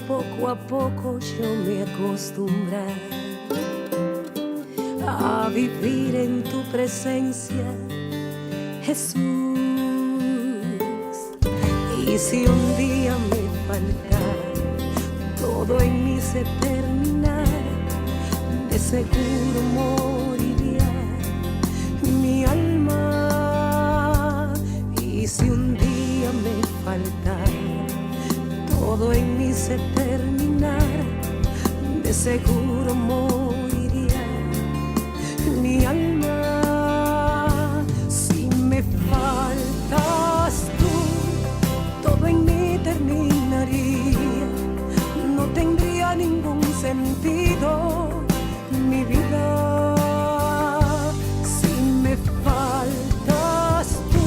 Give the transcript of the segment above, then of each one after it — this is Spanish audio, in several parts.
poco a poco yo me acostumbré a vivir en tu presencia, Jesús. Y si un día me faltara todo en mí se terminara, de seguro moriría mi alma. Y si un día me faltara todo en mí se terminara, de seguro moriría mi alma. Si me faltas tú, todo en mí terminaría, no tendría ningún sentido mi vida. Si me faltas tú,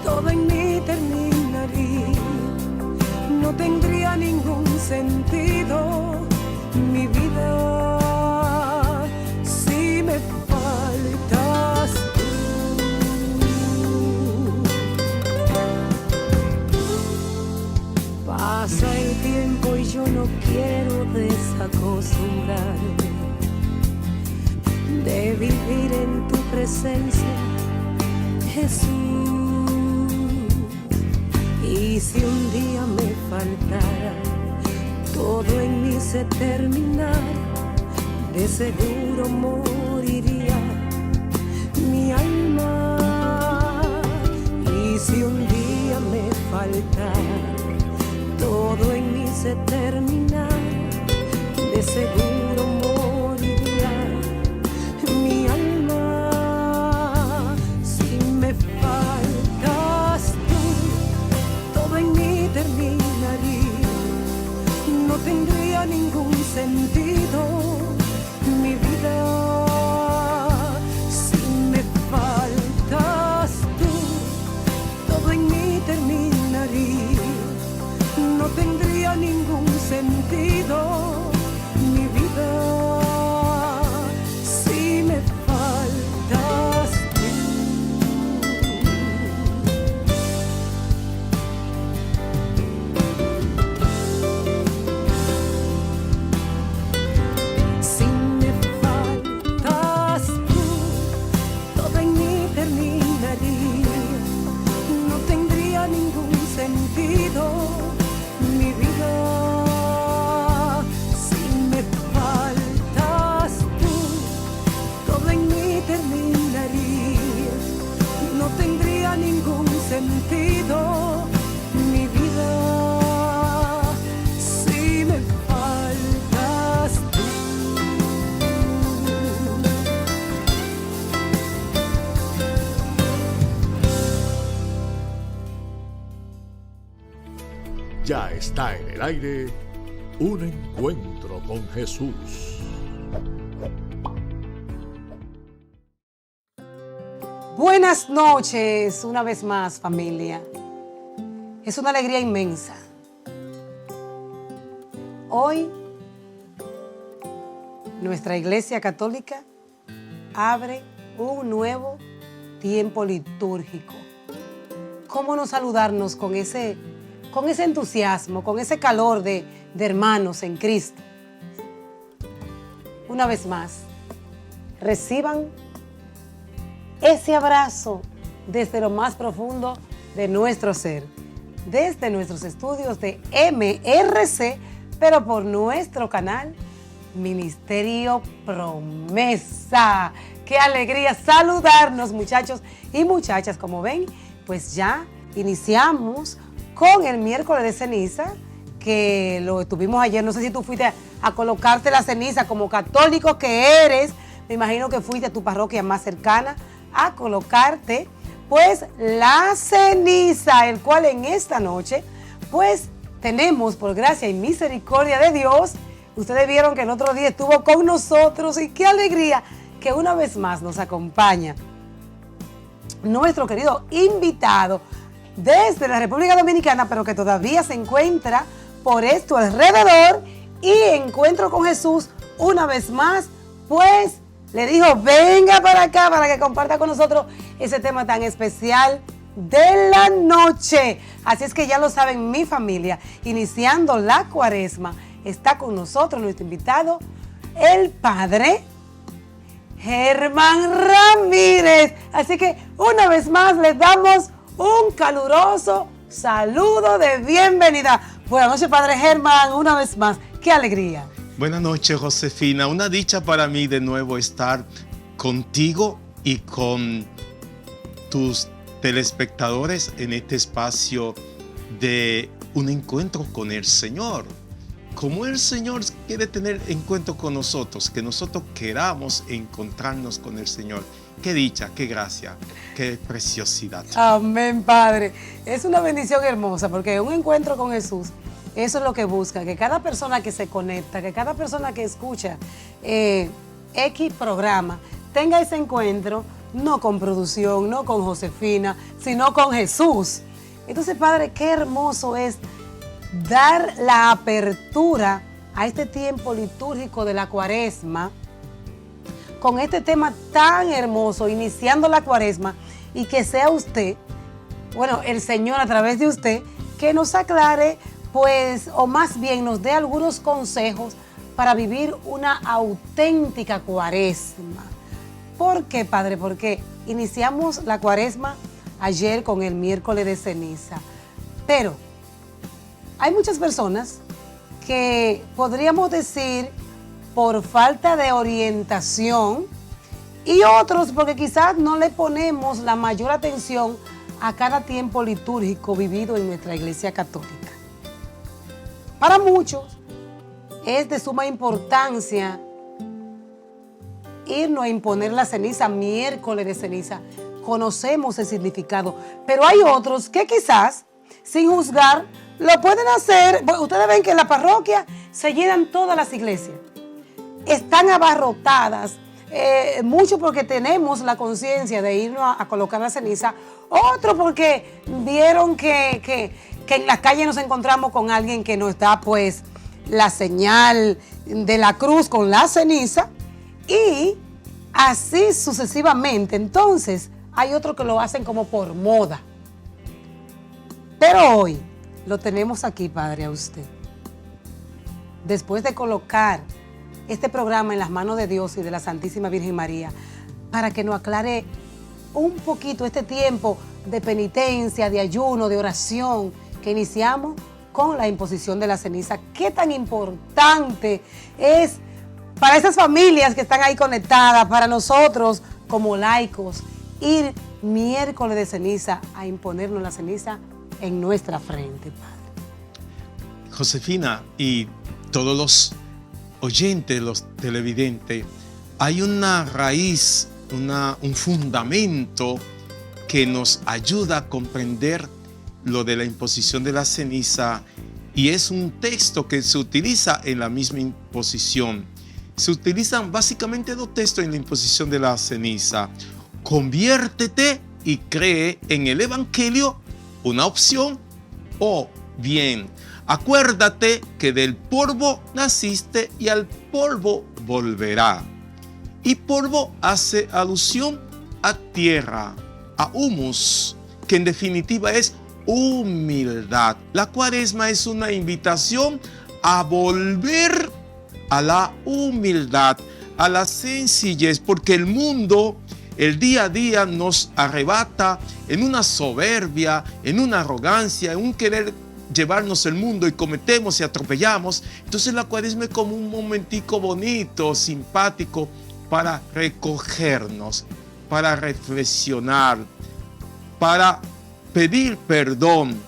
todo en mí terminaría, no tendría ningún sentido mi vida. Si me faltas tú. Pasa el tiempo y yo no quiero desacostumbrarme de vivir en tu presencia, Jesús. Y si un día me faltara todo en mí se terminara, de seguro moriría mi alma. Y si un día me faltara todo en mí se terminara, de seguro moriría mi alma. Si me faltas tú, todo en mí terminaría, no tendría ningún sentido mi vida. Si me faltas tú, todo en mí terminaría, no tendría ningún sentido mi vida. Si me faltas tú. Si me faltas tú, todo en mí terminaría, no tendría ningún sentido mi vida. Si me faltas tú, todo en mí terminaría, no tendría ningún sentido mi vida. Si me faltas tú. Ya está en el aire un encuentro con Jesús. Buenas noches, una vez más, familia. Es una alegría inmensa. Hoy, nuestra Iglesia Católica abre un nuevo tiempo litúrgico. ¿Cómo no saludarnos con ese entusiasmo, con ese calor de hermanos en Cristo? Una vez más, reciban ese abrazo desde lo más profundo de nuestro ser, desde nuestros estudios de MRC, pero por nuestro canal Ministerio Promesa. ¡Qué alegría saludarnos, muchachos y muchachas! Como ven, pues ya iniciamos con el miércoles de ceniza, que lo tuvimos ayer. No sé si tú fuiste a colocarte la ceniza, como católico que eres, me imagino que fuiste a tu parroquia más cercana a colocarte pues la ceniza, el cual en esta noche pues tenemos, por gracia y misericordia de Dios. Ustedes vieron que el otro día estuvo con nosotros y qué alegría que una vez más nos acompaña nuestro querido invitado desde la República Dominicana, pero que todavía se encuentra por esto alrededor, y Encuentro con Jesús una vez más, pues le dijo, venga para acá para que comparta con nosotros ese tema tan especial de la noche. Así es que ya lo saben, mi familia, iniciando la cuaresma, está con nosotros nuestro invitado, el padre Germán Ramírez. Así que una vez más les damos un caluroso saludo de bienvenida. Buenas noches, padre Germán, una vez más. ¡Qué alegría! Buenas noches, Josefina. Una dicha para mí de nuevo estar contigo y con tus telespectadores en este espacio de un encuentro con el Señor. Como el Señor quiere tener encuentro con nosotros, que nosotros queramos encontrarnos con el Señor. Qué dicha, qué gracia, qué preciosidad. Amén, Padre. Es una bendición hermosa porque un encuentro con Jesús, eso es lo que busca, que cada persona que se conecta, que cada persona que escucha X programa, tenga ese encuentro, no con producción, no con Josefina, sino con Jesús. Entonces, Padre, qué hermoso es dar la apertura a este tiempo litúrgico de la cuaresma, con este tema tan hermoso, iniciando la cuaresma, y que sea usted, bueno, el Señor a través de usted, que nos aclare, pues, o más bien nos dé algunos consejos para vivir una auténtica cuaresma. ¿Por qué, Padre? Porque iniciamos la cuaresma ayer con el miércoles de ceniza, pero hay muchas personas que podríamos decir por falta de orientación y otros porque quizás no le ponemos la mayor atención a cada tiempo litúrgico vivido en nuestra Iglesia Católica. Para muchos es de suma importancia irnos a imponer la ceniza, miércoles de ceniza. Conocemos el significado, pero hay otros que quizás, sin juzgar, lo pueden hacer. Ustedes ven que en la parroquia se llenan todas las iglesias. Están abarrotadas, mucho porque tenemos la conciencia de irnos a colocar la ceniza, otro porque vieron que en la calle nos encontramos con alguien que nos da pues la señal de la cruz con la ceniza y así sucesivamente. Entonces hay otros que lo hacen como por moda. Pero hoy lo tenemos aquí, Padre, a usted. Después de colocar este programa en las manos de Dios y de la Santísima Virgen María, para que nos aclare un poquito este tiempo de penitencia, de ayuno, de oración, que iniciamos con la imposición de la ceniza. Qué tan importante es para esas familias que están ahí conectadas, para nosotros como laicos, ir miércoles de ceniza a imponernos la ceniza en nuestra frente, Padre. Josefina y todos los oyentes, los televidentes, hay una raíz, un fundamento que nos ayuda a comprender lo de la imposición de la ceniza, y es un texto que se utiliza en la misma imposición. Se utilizan básicamente dos textos en la imposición de la ceniza. Conviértete y cree en el Evangelio, una opción, o bien, acuérdate que del polvo naciste y al polvo volverá. Y polvo hace alusión a tierra, a humus, que en definitiva es humildad. La cuaresma es una invitación a volver a la humildad, a la sencillez, porque el mundo, el día a día nos arrebata en una soberbia, en una arrogancia, en un querer llevarnos el mundo y cometemos y atropellamos. Entonces la cuaresma es como un momentico bonito, simpático, para recogernos, para reflexionar, para pedir perdón,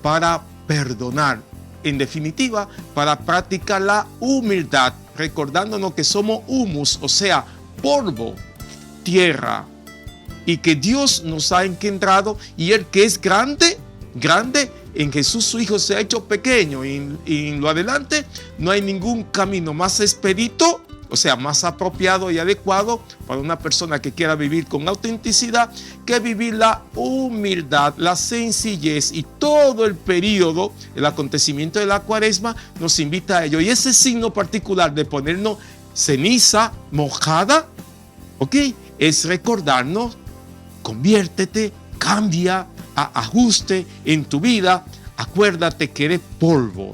para perdonar. En definitiva, para practicar la humildad, recordándonos que somos humus, o sea, polvo, tierra, y que Dios nos ha engendrado, y el que es grande, grande, en Jesús su Hijo se ha hecho pequeño, y en lo adelante no hay ningún camino más expedito, o sea, más apropiado y adecuado para una persona que quiera vivir con autenticidad, que vivir la humildad, la sencillez, y todo el periodo, el acontecimiento de la cuaresma nos invita a ello. Y ese signo particular de ponernos ceniza mojada, ¿ok?, es recordarnos: conviértete, cambia, ajuste en tu vida, acuérdate que eres polvo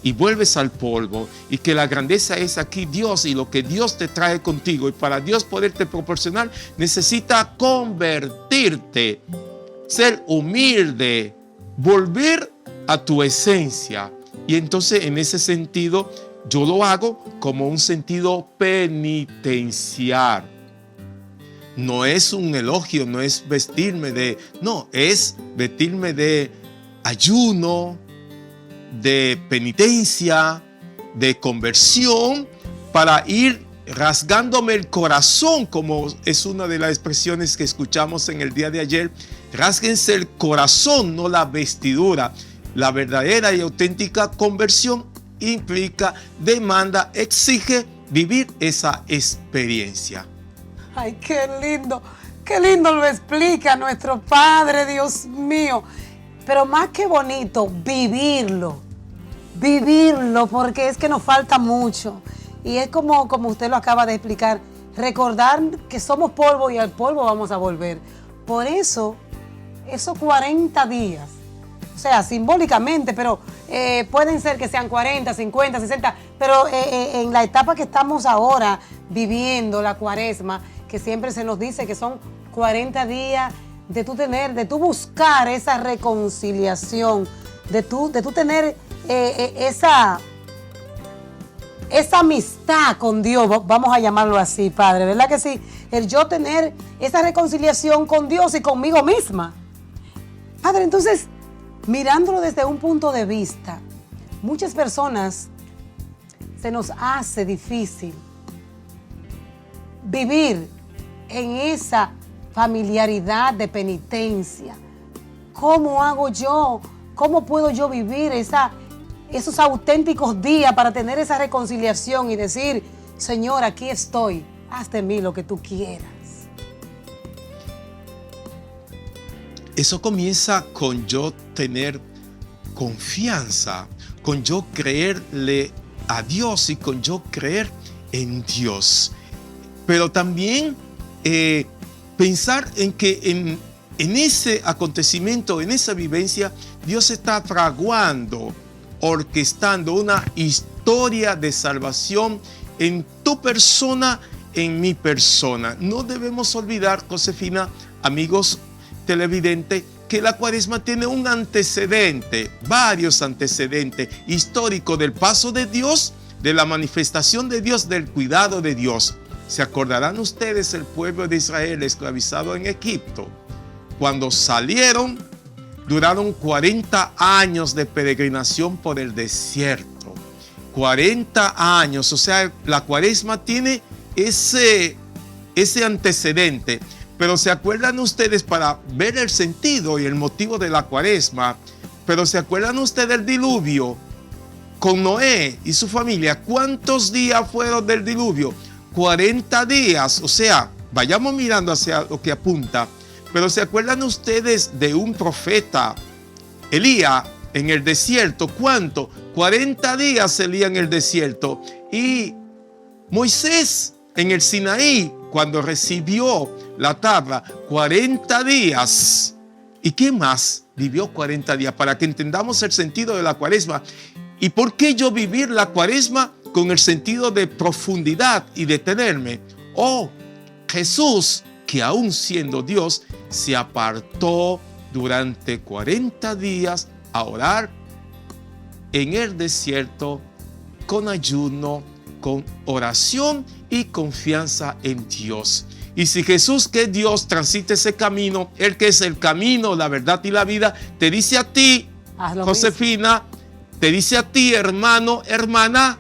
y vuelves al polvo, y que la grandeza es aquí Dios y lo que Dios te trae contigo, y para Dios poderte proporcionar necesita convertirte, ser humilde, volver a tu esencia. Y entonces en ese sentido yo lo hago como un sentido penitenciar. No es un elogio, no es vestirme de, no, es vestirme de ayuno, de penitencia, de conversión, para ir rasgándome el corazón, como es una de las expresiones que escuchamos en el día de ayer. Rásguense el corazón, no la vestidura. La verdadera y auténtica conversión implica, demanda, exige vivir esa experiencia. Ay, qué lindo lo explica nuestro Padre, Dios mío. Pero más que bonito, vivirlo, porque es que nos falta mucho. Y es como usted lo acaba de explicar, recordar que somos polvo y al polvo vamos a volver. Por eso, esos 40 días, o sea, simbólicamente, pero pueden ser que sean 40, 50, 60, pero en la etapa que estamos ahora viviendo, la Cuaresma, que siempre se nos dice que son 40 días de tú buscar esa reconciliación, de tú tener esa amistad con Dios, vamos a llamarlo así, Padre, ¿verdad que sí? El yo tener esa reconciliación con Dios y conmigo misma. Padre, entonces, mirándolo desde un punto de vista, muchas personas se nos hace difícil vivir en esa familiaridad de penitencia. ¿Cómo hago yo? ¿Cómo puedo yo vivir esos auténticos días para tener esa reconciliación y decir, Señor, aquí estoy, haz de mí lo que tú quieras? Eso comienza con yo tener confianza, con yo creerle a Dios y con yo creer en Dios. Pero también pensar en que en ese acontecimiento, en esa vivencia, Dios está fraguando, orquestando una historia de salvación en tu persona, en mi persona. No debemos olvidar, Josefina, amigos televidentes, que la Cuaresma tiene un antecedente, varios antecedentes históricos del paso de Dios, de la manifestación de Dios, del cuidado de Dios. ¿Se acordarán ustedes el pueblo de Israel esclavizado en Egipto? Cuando salieron, duraron 40 años de peregrinación por el desierto. 40 años, o sea, la Cuaresma tiene ese antecedente. Pero ¿se acuerdan ustedes, para ver el sentido y el motivo de la Cuaresma, pero se acuerdan ustedes del diluvio con Noé y su familia? ¿Cuántos días fueron del diluvio? 40 días, o sea, vayamos mirando hacia lo que apunta. Pero ¿se acuerdan ustedes de un profeta, Elías, en el desierto? ¿Cuánto? 40 días Elías en el desierto. Y Moisés en el Sinaí, cuando recibió la tabla, 40 días. ¿Y qué más? Vivió 40 días, para que entendamos el sentido de la Cuaresma. ¿Y por qué yo vivir la Cuaresma con el sentido de profundidad y detenerme? Oh, Jesús, que aún siendo Dios, se apartó durante 40 días a orar en el desierto, con ayuno, con oración y confianza en Dios. Y si Jesús, que es Dios, transita ese camino, Él que es el camino, la verdad y la vida, te dice a ti, Josefina, te dice a ti, hermano, hermana,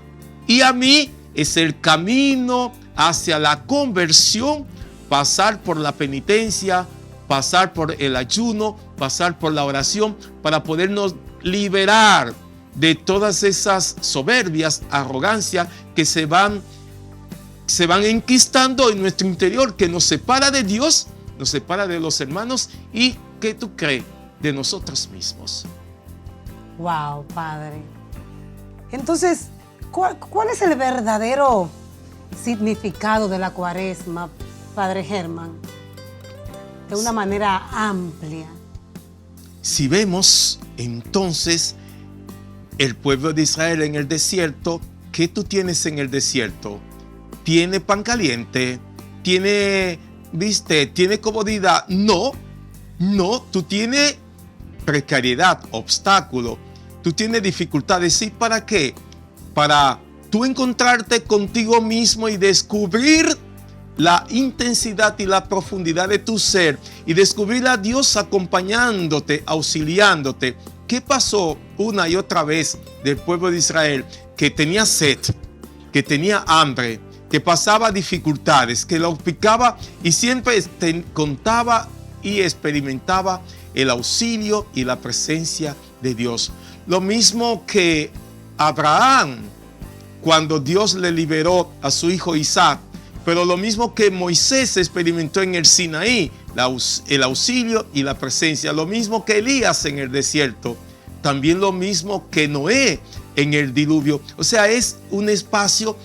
y a mí, es el camino hacia la conversión, pasar por la penitencia, pasar por el ayuno, pasar por la oración, para podernos liberar de todas esas soberbias, arrogancias que se van enquistando en nuestro interior, que nos separa de Dios, nos separa de los hermanos y, ¿qué tú crees?, de nosotros mismos. Wow, Padre. Entonces, ¿cuál es el verdadero significado de la Cuaresma, Padre Germán? De una manera amplia. Si vemos entonces el pueblo de Israel en el desierto, ¿qué tú tienes en el desierto? ¿Tiene pan caliente? ¿Tiene comodidad? No, tú tienes precariedad, obstáculo. Tú tienes dificultades. ¿Y para qué? Para tú encontrarte contigo mismo y descubrir la intensidad y la profundidad de tu ser y descubrir a Dios acompañándote, auxiliándote. ¿Qué pasó una y otra vez del pueblo de Israel? Que tenía sed, que tenía hambre, que pasaba dificultades, que lo picaba y siempre contaba y experimentaba el auxilio y la presencia de Dios. Lo mismo que Abraham, cuando Dios le liberó a su hijo Isaac, pero lo mismo que Moisés experimentó en el Sinaí, el auxilio y la presencia, lo mismo que Elías en el desierto, también lo mismo que Noé en el diluvio. O sea, es un espacio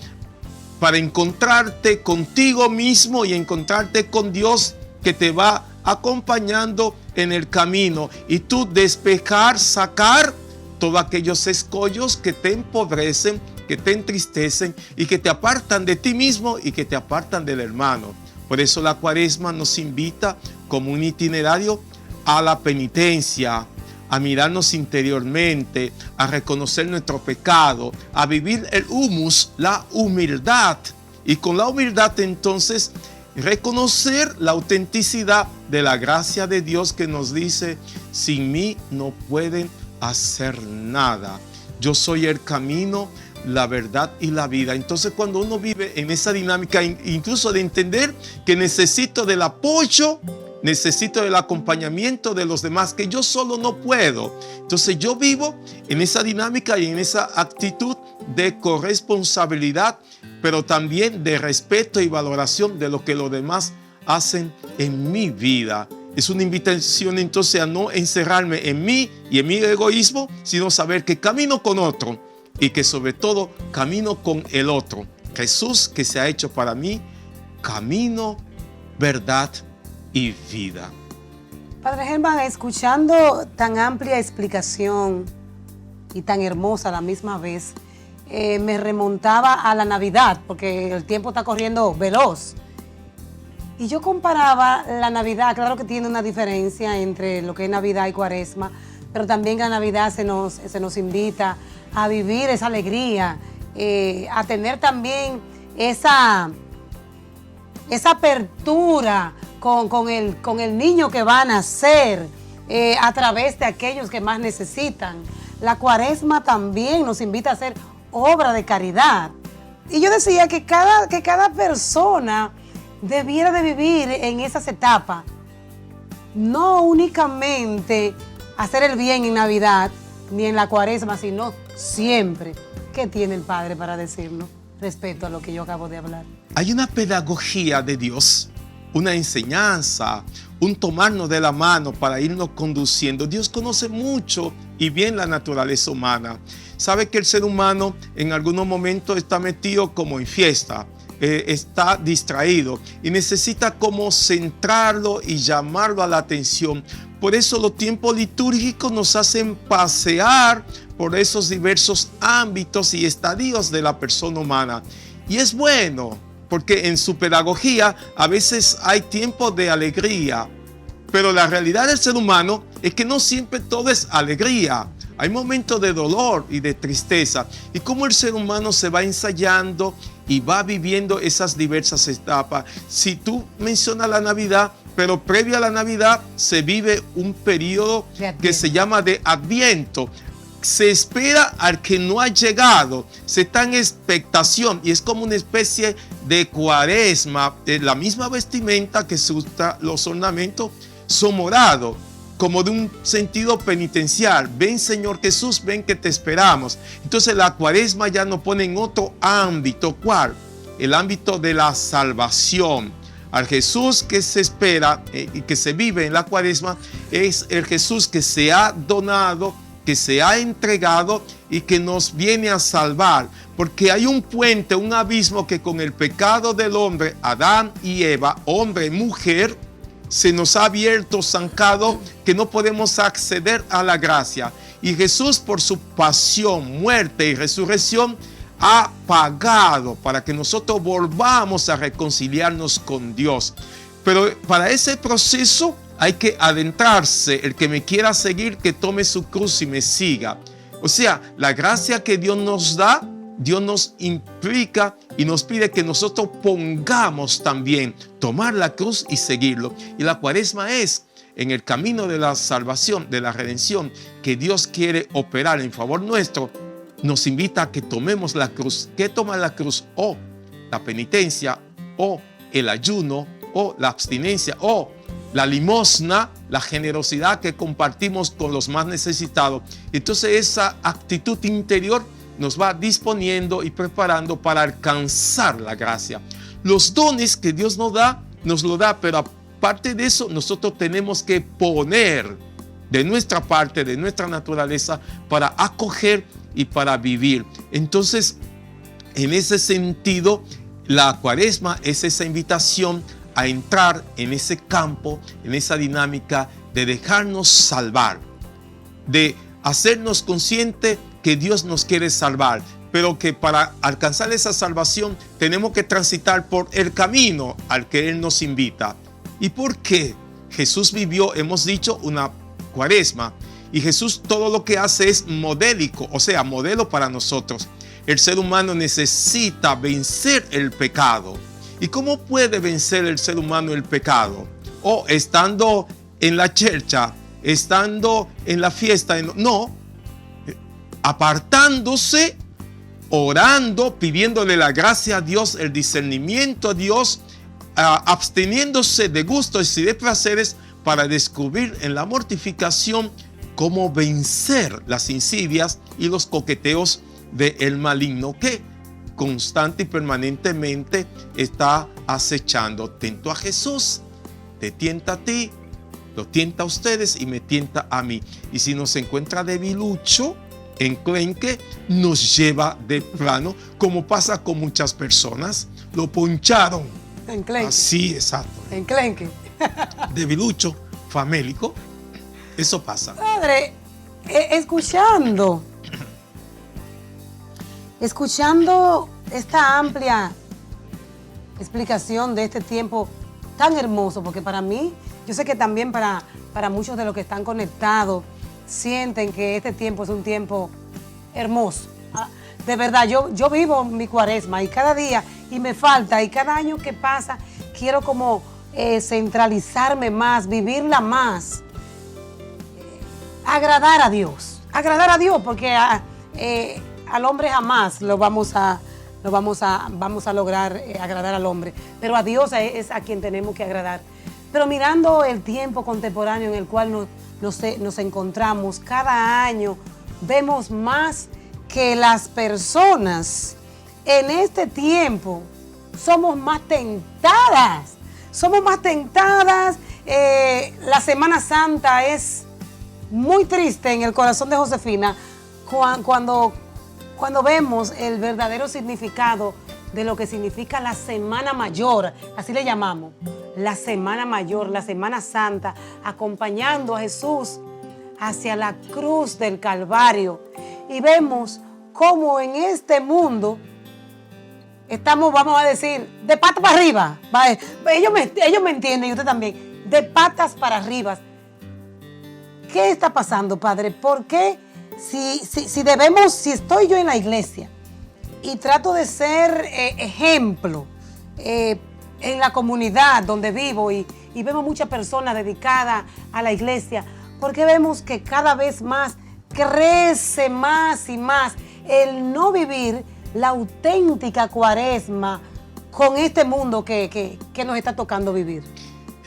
para encontrarte contigo mismo y encontrarte con Dios que te va acompañando en el camino y tú despejar, sacar todos aquellos escollos que te empobrecen, que te entristecen y que te apartan de ti mismo y que te apartan del hermano. Por eso la Cuaresma nos invita como un itinerario a la penitencia, a mirarnos interiormente, a reconocer nuestro pecado, a vivir el humus, la humildad. Y con la humildad entonces reconocer la autenticidad de la gracia de Dios que nos dice: sin mí no pueden hacer nada. Yo soy el camino, la verdad y la vida. Entonces, cuando uno vive en esa dinámica, incluso de entender que necesito del apoyo, necesito del acompañamiento de los demás, que yo solo no puedo. Entonces yo vivo en esa dinámica y en esa actitud de corresponsabilidad, pero también de respeto y valoración de lo que los demás hacen en mi vida. Es una invitación entonces a no encerrarme en mí y en mi egoísmo, sino saber que camino con otro y que sobre todo camino con el otro. Jesús, que se ha hecho para mí camino, verdad y vida. Padre Germán, escuchando tan amplia explicación y tan hermosa a la misma vez, me remontaba a la Navidad, porque el tiempo está corriendo veloz. Y yo comparaba la Navidad, claro que tiene una diferencia entre lo que es Navidad y Cuaresma, pero también la Navidad se nos invita a vivir esa alegría, a tener también esa apertura con el niño que va a nacer, a través de aquellos que más necesitan. La Cuaresma también nos invita a hacer obra de caridad. Y yo decía que cada persona debiera de vivir en esas etapas, no únicamente hacer el bien en Navidad ni en la Cuaresma, sino siempre. ¿Qué tiene el Padre para decirnos respecto a lo que yo acabo de hablar? Hay una pedagogía de Dios, una enseñanza, un tomarnos de la mano para irnos conduciendo. Dios conoce mucho y bien la naturaleza humana. Sabe que el ser humano en algunos momentos está metido como en fiesta, está distraído y necesita como centrarlo y llamarlo a la atención. Por eso los tiempos litúrgicos nos hacen pasear por esos diversos ámbitos y estadios de la persona humana. Y es bueno, porque en su pedagogía a veces hay tiempos de alegría, pero la realidad del ser humano es que no siempre todo es alegría. Hay momentos de dolor y de tristeza. Y cómo el ser humano se va ensayando y va viviendo esas diversas etapas. Si tú mencionas la Navidad, pero previo a la Navidad se vive un periodo que se llama de Adviento. Se espera al que no ha llegado, se está en expectación y es como una especie de Cuaresma. La misma vestimenta que se usa, los ornamentos son morados, como de un sentido penitencial. Ven, Señor Jesús, ven que te esperamos. Entonces la Cuaresma ya nos pone en otro ámbito. ¿Cuál? El ámbito de la salvación. Al Jesús que se espera y que se vive en la Cuaresma es el Jesús que se ha donado, que se ha entregado y que nos viene a salvar. Porque hay un puente, un abismo que con el pecado del hombre, Adán y Eva, hombre y mujer, se nos ha abierto, zancado, que no podemos acceder a la gracia. Y Jesús, por su pasión, muerte y resurrección, ha pagado para que nosotros volvamos a reconciliarnos con Dios. Pero para ese proceso hay que adentrarse. El que me quiera seguir, que tome su cruz y me siga. O sea, la gracia que Dios nos da, Dios nos implica y nos pide que nosotros pongamos también, tomar la cruz y seguirlo. Y la Cuaresma es en el camino de la salvación, de la redención, que Dios quiere operar en favor nuestro. Nos invita a que tomemos la cruz. ¿Qué toma la cruz? O la penitencia, o el ayuno, o la abstinencia, o la limosna, la generosidad que compartimos con los más necesitados. Entonces esa actitud interior nos va disponiendo y preparando para alcanzar la gracia. Los dones que Dios nos lo da, pero aparte de eso, nosotros tenemos que poner de nuestra parte, de nuestra naturaleza, para acoger y para vivir. Entonces, en ese sentido, la Cuaresma es esa invitación a entrar en ese campo, en esa dinámica de dejarnos salvar, de hacernos conscientes que Dios nos quiere salvar, pero que para alcanzar esa salvación tenemos que transitar por el camino al que Él nos invita. ¿Y por qué? Jesús vivió, hemos dicho, una Cuaresma, y Jesús todo lo que hace es modélico, o sea, modelo para nosotros. El ser humano necesita vencer el pecado. ¿Y cómo puede vencer el ser humano el pecado? O estando en la chercha, estando en la fiesta, no, apartándose, orando, pidiéndole la gracia a Dios, el discernimiento a Dios, absteniéndose de gustos y de placeres para descubrir en la mortificación cómo vencer las insidias y los coqueteos del maligno que constante y permanentemente está acechando. Tentó a Jesús, te tienta a ti, lo tienta a ustedes y me tienta a mí. Y si nos encuentra debilucho, enclenque, nos lleva de plano, como pasa con muchas personas. Lo poncharon. Enclenque. Así, exacto. Enclenque. Debilucho, famélico. Eso pasa. Padre, escuchando esta amplia explicación de este tiempo tan hermoso, porque para mí, yo sé que también para muchos de los que están conectados, sienten que este tiempo es un tiempo hermoso. De verdad, yo vivo mi Cuaresma y cada día, y me falta, y cada año que pasa, quiero como centralizarme más, vivirla más, agradar a Dios, porque al hombre jamás vamos a lograr agradar al hombre, pero a Dios es a quien tenemos que agradar. Pero mirando el tiempo contemporáneo en el cual nos encontramos, cada año vemos más que las personas en este tiempo somos más tentadas. La Semana Santa es muy triste en el corazón de Josefina cuando vemos el verdadero significado de lo que significa la Semana Mayor, así le llamamos, la Semana Mayor, la Semana Santa, acompañando a Jesús hacia la cruz del Calvario. Y vemos cómo en este mundo estamos, vamos a decir, de patas para arriba. Ellos me entienden y usted también, de patas para arriba. ¿Qué está pasando, Padre? ¿Por qué? Si estoy yo en la iglesia y trato de ser ejemplo en la comunidad donde vivo y vemos muchas personas dedicadas a la iglesia, porque vemos que cada vez más crece más y más el no vivir la auténtica Cuaresma con este mundo que nos está tocando vivir.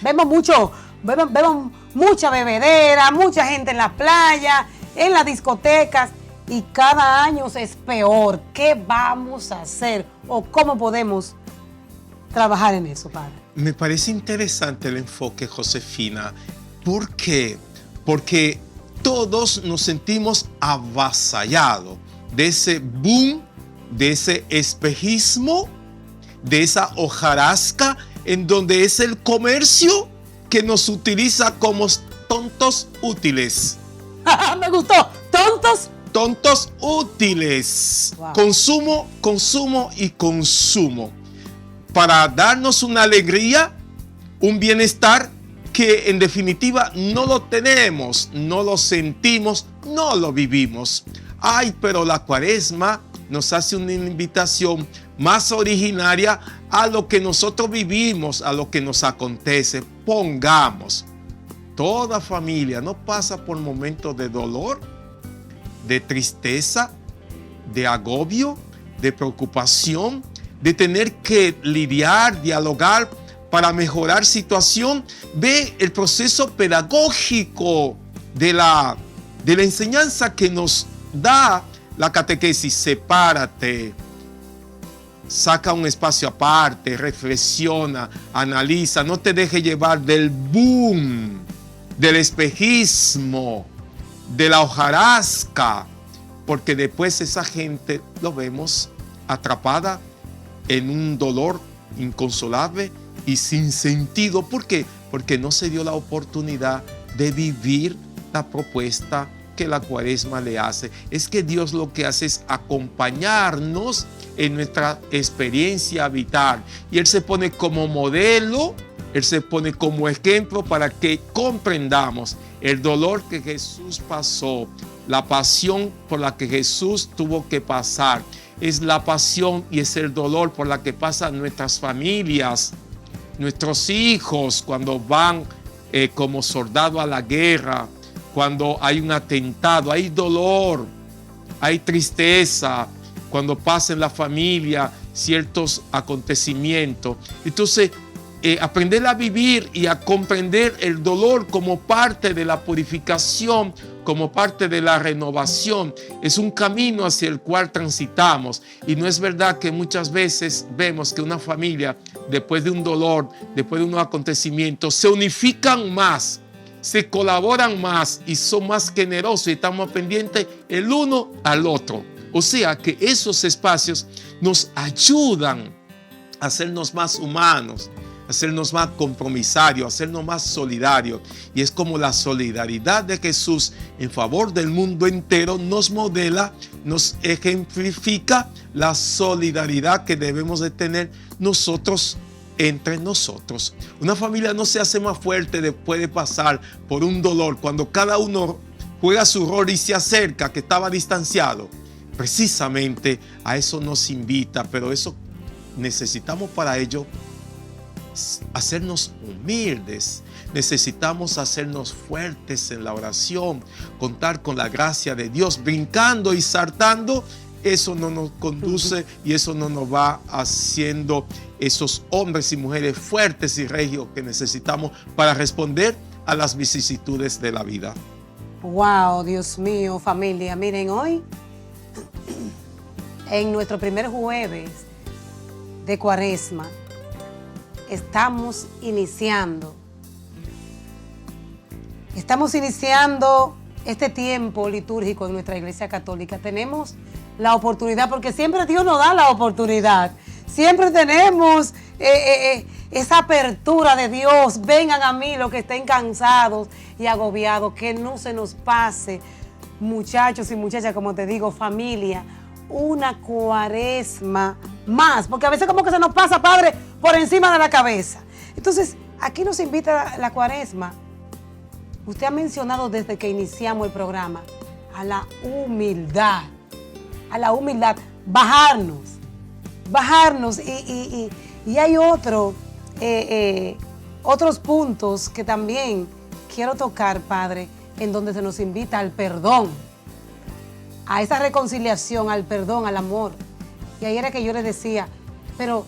Vemos mucha bebedera, mucha gente en la playa, en las discotecas, y cada año es peor. ¿Qué vamos a hacer o cómo podemos trabajar en eso, Padre? Me parece interesante el enfoque, Josefina. ¿Por qué? Porque todos nos sentimos avasallados de ese boom, de ese espejismo, de esa hojarasca en donde es el comercio que nos utiliza como tontos útiles. Me gustó. Tontos. Tontos útiles. Wow. Consumo, consumo y consumo. Para darnos una alegría, un bienestar que en definitiva no lo tenemos, no lo sentimos, no lo vivimos. Ay, pero la Cuaresma nos hace una invitación más originaria a lo que nosotros vivimos, a lo que nos acontece. Pongamos, toda familia no pasa por momentos de dolor, de tristeza, de agobio, de preocupación, de tener que lidiar, dialogar para mejorar situación. Ve el proceso pedagógico de la enseñanza que nos da la catequesis. Sepárate, saca un espacio aparte, reflexiona, analiza, no te dejes llevar del boom, del espejismo, de la hojarasca, porque después esa gente lo vemos atrapada en un dolor inconsolable y sin sentido. ¿Por qué? Porque no se dio la oportunidad de vivir la propuesta que la Cuaresma le hace. Es que Dios lo que hace es acompañarnos en nuestra experiencia vital. Y Él se pone como modelo, Él se pone como ejemplo para que comprendamos el dolor que Jesús pasó, la pasión por la que Jesús tuvo que pasar. Es la pasión y es el dolor por la que pasan nuestras familias, nuestros hijos cuando van como soldado a la guerra, cuando hay un atentado, hay dolor, hay tristeza, cuando pasa en la familia ciertos acontecimientos. Entonces, aprender a vivir y a comprender el dolor como parte de la purificación, como parte de la renovación, es un camino hacia el cual transitamos. Y no es verdad que muchas veces vemos que una familia, después de un dolor, después de un acontecimiento, se unifican más, se colaboran más y son más generosos y estamos pendientes el uno al otro. O sea que esos espacios nos ayudan a hacernos más humanos, hacernos más compromisarios, hacernos más solidarios. Y es como la solidaridad de Jesús en favor del mundo entero nos modela, nos ejemplifica la solidaridad que debemos de tener nosotros entre nosotros. Una familia no se hace más fuerte después de pasar por un dolor, cuando cada uno juega su rol y se acerca, que estaba distanciado. Precisamente a eso nos invita, pero eso necesitamos para ello hacernos humildes, necesitamos hacernos fuertes en la oración, contar con la gracia de Dios. Brincando y saltando, eso no nos conduce y eso no nos va haciendo esos hombres y mujeres fuertes y regios que necesitamos para responder a las vicisitudes de la vida. Wow, Dios mío, familia. Miren, hoy, en nuestro primer jueves de Cuaresma, estamos iniciando este tiempo litúrgico en nuestra Iglesia Católica. Tenemos la oportunidad, porque siempre Dios nos da la oportunidad. Siempre tenemos esa apertura de Dios. Vengan a mí los que estén cansados y agobiados, que no se nos pase, muchachos y muchachas, como te digo, familia, una Cuaresma más, porque a veces como que se nos pasa, Padre, por encima de la cabeza. Entonces, aquí nos invita la Cuaresma. Usted ha mencionado desde que iniciamos el programa a la humildad, bajarnos y hay otros puntos que también quiero tocar, Padre, en donde se nos invita al perdón, a esa reconciliación, al perdón, al amor. Y ahí era que yo les decía, pero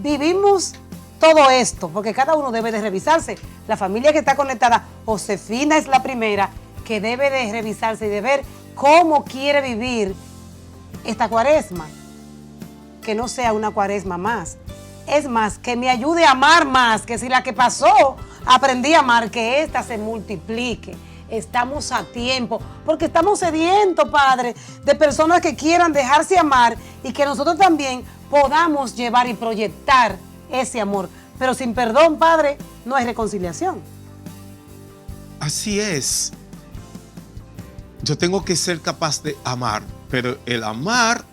vivimos todo esto, porque cada uno debe de revisarse. La familia que está conectada, Josefina es la primera que debe de revisarse y de ver cómo quiere vivir esta Cuaresma. Que no sea una Cuaresma más. Es más, que me ayude a amar más, que si la que pasó aprendí a amar, que esta se multiplique. Estamos a tiempo, porque estamos sedientos, Padre, de personas que quieran dejarse amar y que nosotros también podamos llevar y proyectar ese amor. Pero sin perdón, Padre, no hay reconciliación. Así es. Yo tengo que ser capaz de amar, pero el amor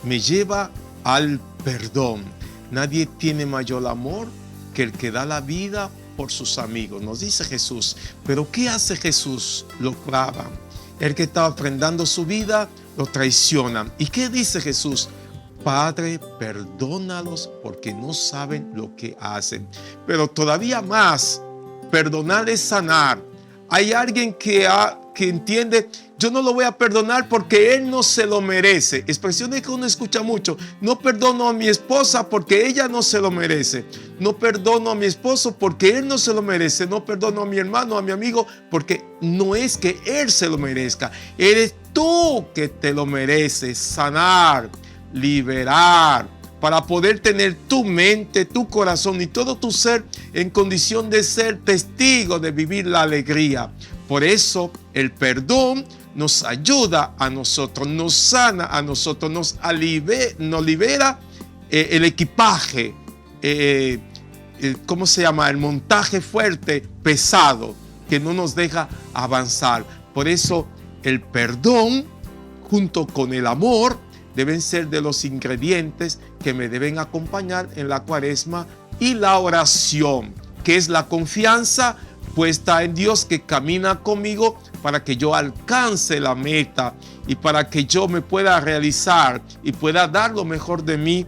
me lleva al perdón. Nadie tiene mayor amor que el que da la vida por sus amigos, nos dice Jesús. Pero ¿qué hace Jesús? Lo clavan. El que estaba ofrendando su vida, lo traicionan. ¿Y qué dice Jesús? Padre, perdónalos porque no saben lo que hacen. Pero todavía más, perdonar es sanar. Hay alguien que entiende, yo no lo voy a perdonar porque él no se lo merece. Expresiones que uno escucha mucho. No perdono a mi esposa porque ella no se lo merece. No perdono a mi esposo porque él no se lo merece. No perdono a mi hermano, a mi amigo, porque no es que él se lo merezca. Eres tú que te lo mereces. Sanar, liberar, para poder tener tu mente, tu corazón y todo tu ser en condición de ser testigo de vivir la alegría. Por eso el perdón nos ayuda a nosotros, nos sana a nosotros, nos libera el equipaje, ¿cómo se llama? El montaje fuerte, pesado, que no nos deja avanzar. Por eso el perdón junto con el amor deben ser de los ingredientes que me deben acompañar en la Cuaresma, y la oración, que es la confianza puesta en Dios que camina conmigo para que yo alcance la meta y para que yo me pueda realizar y pueda dar lo mejor de mí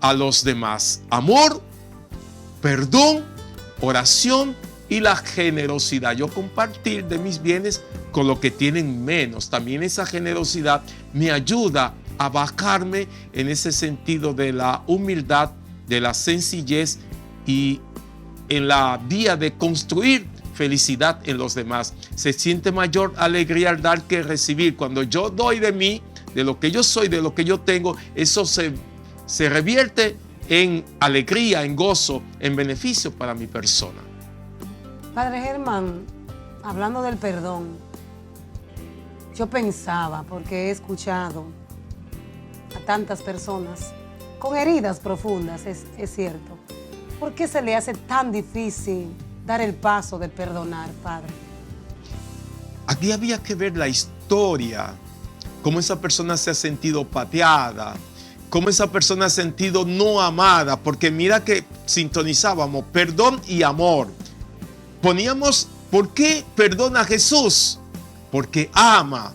a los demás. Amor, perdón, oración y la generosidad. Yo compartir de mis bienes con los que tienen menos. También esa generosidad me ayuda a bajarme en ese sentido de la humildad, de la sencillez y en la vía de construir felicidad en los demás. Se siente mayor alegría al dar que recibir. Cuando yo doy de mí, de lo que yo soy, de lo que yo tengo, eso se revierte en alegría, en gozo, en beneficio para mi persona. Padre Germán, hablando del perdón, yo pensaba, porque he escuchado a tantas personas con heridas profundas, es cierto. ¿Por qué se le hace tan difícil dar el paso de perdonar, Padre? Aquí había que ver la historia, cómo esa persona se ha sentido pateada, cómo esa persona ha sentido no amada, porque mira que sintonizábamos perdón y amor. Poníamos, ¿por qué perdona Jesús? Porque ama,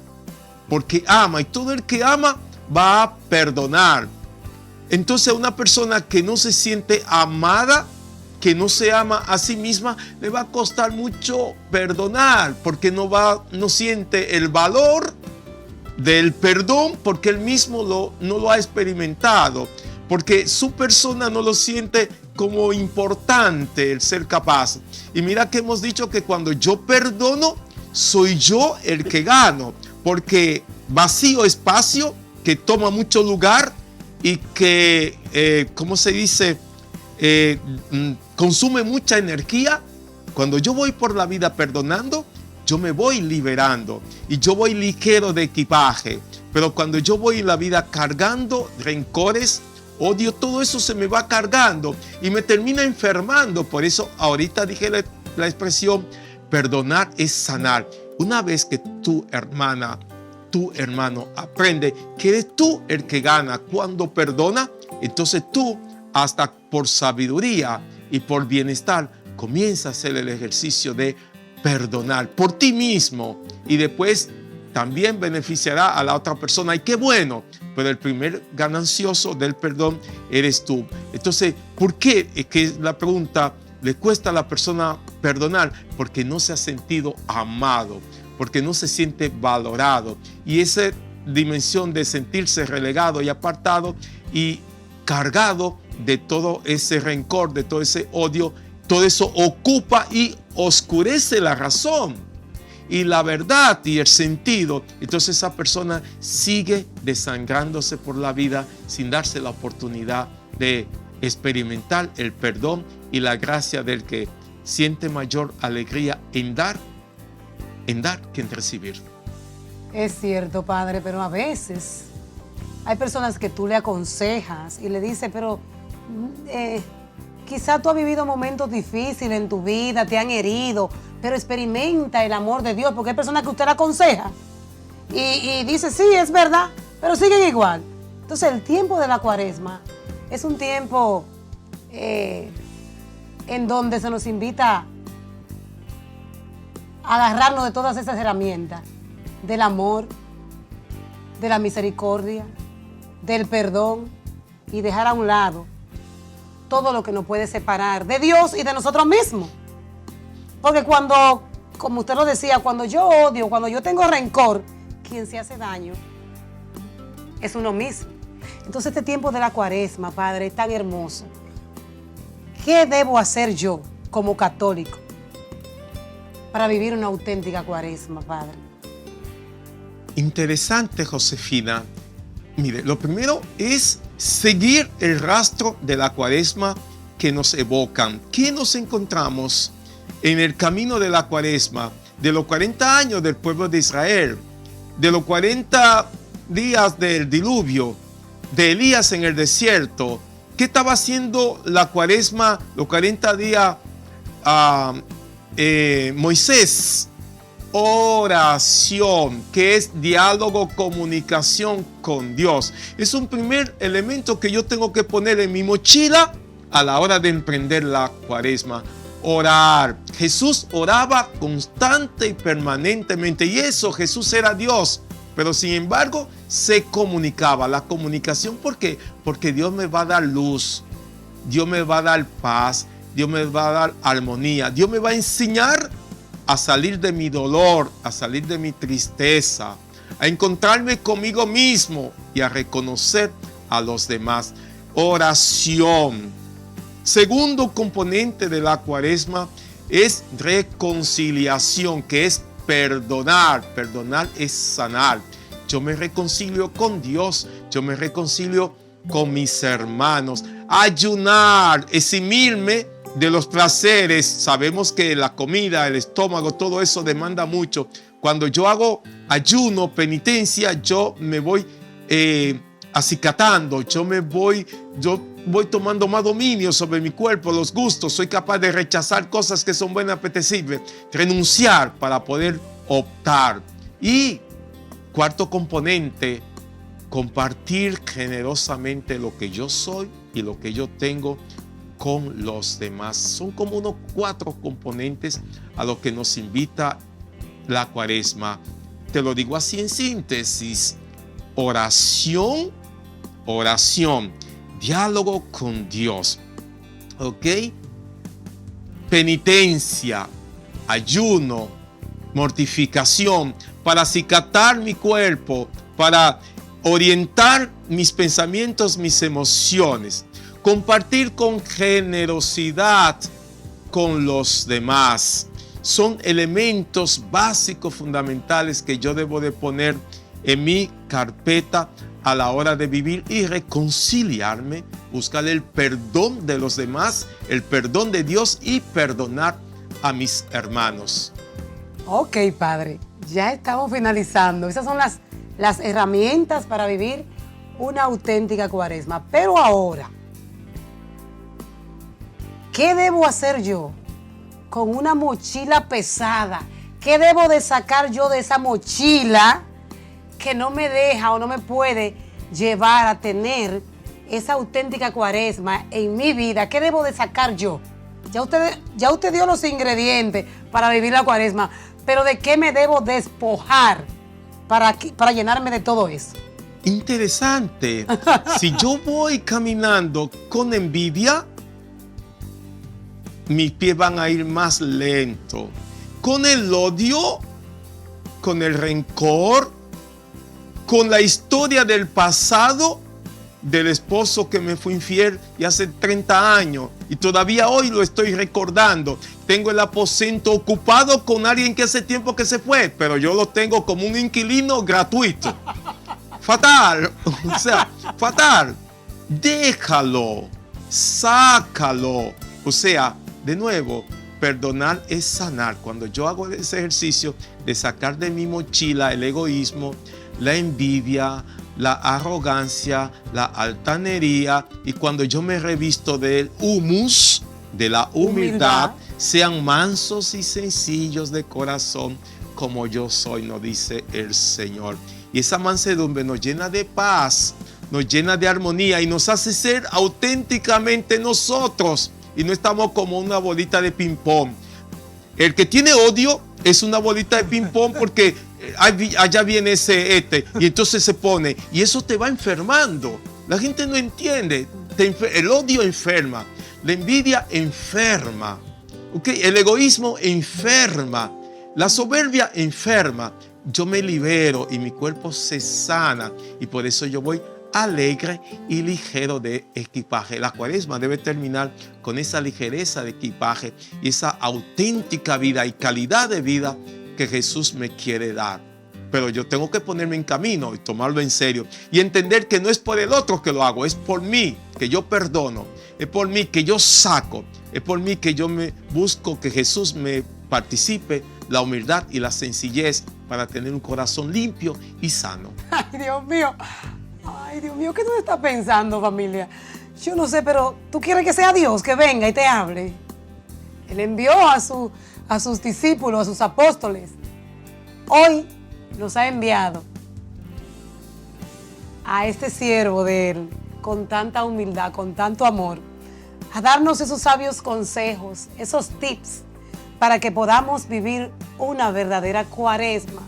y todo el que ama va a perdonar. Entonces, a una persona que no se siente amada, que no se ama a sí misma, le va a costar mucho perdonar, porque no siente el valor del perdón, porque él mismo no lo ha experimentado, porque su persona no lo siente como importante el ser capaz. Y mira que hemos dicho que cuando yo perdono, soy yo el que gano, porque vacío espacio que toma mucho lugar y que, ¿cómo se dice? Consume mucha energía. Cuando yo voy por la vida perdonando, yo me voy liberando y yo voy ligero de equipaje. Pero cuando yo voy en la vida cargando rencores, odio, todo eso se me va cargando y me termina enfermando. Por eso ahorita dije la expresión, perdonar es sanar. Una vez que tu hermana, tu hermano aprende que eres tú el que gana cuando perdona, entonces tú, hasta por sabiduría y por bienestar, comienza a hacer el ejercicio de perdonar por ti mismo y después también beneficiará a la otra persona. Y qué bueno, pero el primer ganancioso del perdón eres tú. Entonces, ¿por qué? Es que la pregunta, ¿le cuesta a la persona perdonar? Porque no se ha sentido amado, porque no se siente valorado. Y esa dimensión de sentirse relegado y apartado y cargado de todo ese rencor, de todo ese odio, todo eso ocupa y oscurece la razón y la verdad y el sentido. Entonces esa persona sigue desangrándose por la vida sin darse la oportunidad de experimentar el perdón y la gracia del que siente mayor alegría en dar que en recibir. Es cierto, Padre, pero a veces hay personas que tú le aconsejas y le dices, pero quizá tú has vivido momentos difíciles en tu vida, te han herido, pero experimenta el amor de Dios, porque hay personas que usted le aconseja y dice, sí, es verdad, pero siguen igual. Entonces el tiempo de la Cuaresma es un tiempo en donde se nos invita a agarrarnos de todas esas herramientas, del amor, de la misericordia, del perdón, y dejar a un lado todo lo que nos puede separar de Dios y de nosotros mismos. Porque cuando, como usted lo decía, cuando yo odio, cuando yo tengo rencor, quien se hace daño es uno mismo. Entonces este tiempo de la Cuaresma, Padre, es tan hermoso. ¿Qué debo hacer yo como católico para vivir una auténtica Cuaresma, Padre? Interesante, Josefina. Mire, lo primero es seguir el rastro de la Cuaresma que nos evocan. ¿Qué nos encontramos en el camino de la Cuaresma? De los 40 años del pueblo de Israel, de los 40 días del diluvio, de Elías en el desierto. ¿Qué estaba haciendo la Cuaresma, los 40 días Moisés? Oración, que es diálogo, comunicación con Dios. Es un primer elemento que yo tengo que poner en mi mochila a la hora de emprender la Cuaresma. Orar. Jesús oraba constante y permanentemente, y eso, Jesús era Dios, pero sin embargo se comunicaba. La comunicación, ¿por qué? Porque Dios me va a dar luz, Dios me va a dar paz, Dios me va a dar armonía, Dios me va a enseñar a salir de mi dolor, a salir de mi tristeza, a encontrarme conmigo mismo y a reconocer a los demás. Oración. Segundo componente de la Cuaresma es reconciliación, que es perdonar. Perdonar es sanar. Yo me reconcilio con Dios, yo me reconcilio con mis hermanos. Ayunar, eximirme de los placeres. Sabemos que la comida, el estómago, todo eso demanda mucho. Cuando yo hago ayuno, penitencia, yo me voy acicatando, yo voy tomando más dominio sobre mi cuerpo, los gustos. Soy capaz de rechazar cosas que son buenas, apetecibles, renunciar para poder optar. Y cuarto componente, compartir generosamente lo que yo soy y lo que yo tengo con los demás. Son como unos 4 componentes a los que nos invita la Cuaresma. Te lo digo así en síntesis: oración, diálogo con Dios, ¿ok? Penitencia, ayuno, mortificación, para acicatar mi cuerpo, para orientar mis pensamientos, mis emociones. Compartir con generosidad con los demás. Son elementos básicos, fundamentales, que yo debo de poner en mi carpeta a la hora de vivir y reconciliarme, buscar el perdón de los demás, el perdón de Dios y perdonar a mis hermanos. Ok, Padre, ya estamos finalizando. Esas son las herramientas para vivir una auténtica Cuaresma. Pero ahora, ¿qué debo hacer yo con una mochila pesada? ¿Qué debo de sacar yo de esa mochila que no me deja o no me puede llevar a tener esa auténtica Cuaresma en mi vida? ¿Qué debo de sacar yo? Ya usted dio los ingredientes para vivir la Cuaresma, pero ¿de qué me debo despojar para llenarme de todo eso? Interesante. Si yo voy caminando con envidia, mis pies van a ir más lento. Con el odio, con el rencor, con la historia del pasado, del esposo que me fue infiel y hace 30 años y todavía hoy lo estoy recordando. Tengo el aposento ocupado con alguien que hace tiempo que se fue, pero yo lo tengo como un inquilino gratuito. Fatal, o sea, fatal. Déjalo, sácalo. O sea, de nuevo, perdonar es sanar. Cuando yo hago ese ejercicio de sacar de mi mochila el egoísmo, la envidia, la arrogancia, la altanería, y cuando yo me revisto del humus, de la humildad, sean mansos y sencillos de corazón, como yo soy, nos dice el Señor. Y esa mansedumbre nos llena de paz, nos llena de armonía y nos hace ser auténticamente nosotros. Y no estamos como una bolita de ping-pong. El que tiene odio es una bolita de ping-pong porque allá viene y entonces se pone. Y eso te va enfermando. La gente no entiende. El odio enferma. La envidia enferma. ¿Okay? El egoísmo enferma. La soberbia enferma. Yo me libero y mi cuerpo se sana. Y por eso yo voy alegre y ligero de equipaje. La cuaresma debe terminar con esa ligereza de equipaje y esa auténtica vida y calidad de vida que Jesús me quiere dar. Pero yo tengo que ponerme en camino y tomarlo en serio y entender que no es por el otro que lo hago, es por mí que yo perdono, es por mí que yo saco, es por mí que yo me busco que Jesús me participe la humildad y la sencillez para tener un corazón limpio y sano. Ay, Dios mío. Ay, Dios mío, ¿qué tú estás pensando, familia? Yo no sé, pero tú quieres que sea Dios que venga y te hable. Él envió a sus discípulos, a sus apóstoles. Hoy nos ha enviado a este siervo de Él con tanta humildad, con tanto amor, a darnos esos sabios consejos, esos tips para que podamos vivir una verdadera cuaresma,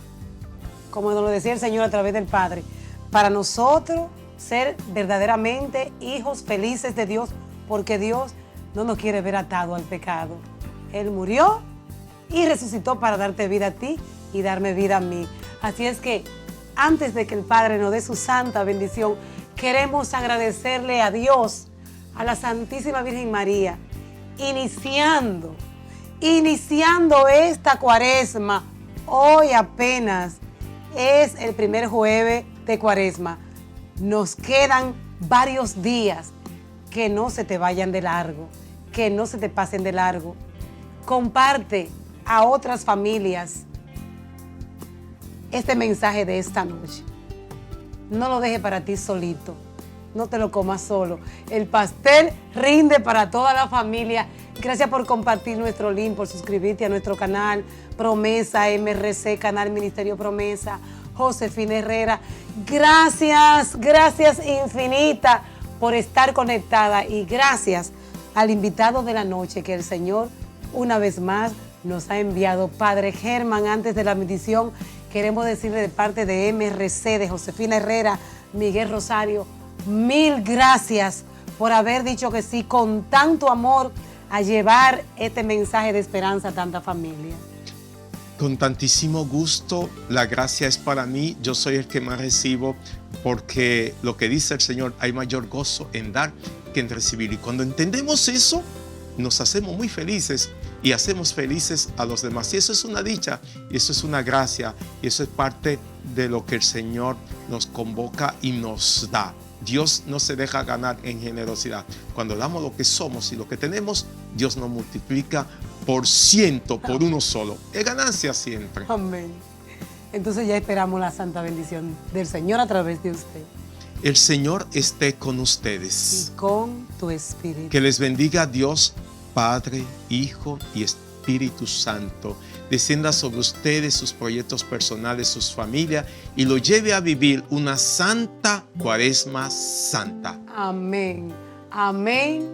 como nos lo decía el Señor a través del Padre, para nosotros ser verdaderamente hijos felices de Dios, porque Dios no nos quiere ver atados al pecado. Él murió y resucitó para darte vida a ti y darme vida a mí. Así es que antes de que el Padre nos dé su santa bendición, queremos agradecerle a Dios, a la Santísima Virgen María, iniciando esta cuaresma. Hoy apenas es el primer jueves de cuaresma. Nos quedan varios días. Que no se te vayan de largo, que no se te pasen de largo. Comparte a otras familias este mensaje de esta noche. No lo dejes para ti solito, no te lo comas solo. El pastel rinde para toda la familia. Gracias por compartir nuestro link, por suscribirte a nuestro canal Promesa MRC, canal Ministerio Promesa. Josefina Herrera, gracias infinita por estar conectada y gracias al invitado de la noche que el Señor una vez más nos ha enviado. Padre Germán, antes de la bendición, queremos decirle de parte de MRC, de Josefina Herrera, Miguel Rosario, mil gracias por haber dicho que sí con tanto amor a llevar este mensaje de esperanza a tanta familia. Con tantísimo gusto, la gracia es para mí, yo soy el que más recibo, porque lo que dice el Señor, hay mayor gozo en dar que en recibir. Y cuando entendemos eso, nos hacemos muy felices y hacemos felices a los demás. Y eso es una dicha, y eso es una gracia, y eso es parte de lo que el Señor nos convoca y nos da. Dios no se deja ganar en generosidad. Cuando damos lo que somos y lo que tenemos, Dios nos multiplica por 100, por uno solo. Es ganancia siempre. Amén. Entonces ya esperamos la santa bendición del Señor a través de usted. El Señor esté con ustedes. Y con tu espíritu. Que les bendiga Dios, Padre, Hijo y Espíritu Santo. Descienda sobre ustedes, sus proyectos personales, sus familias y lo lleve a vivir una santa cuaresma santa. Amén. Amén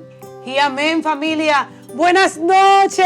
y amén, familia. Buenas noches.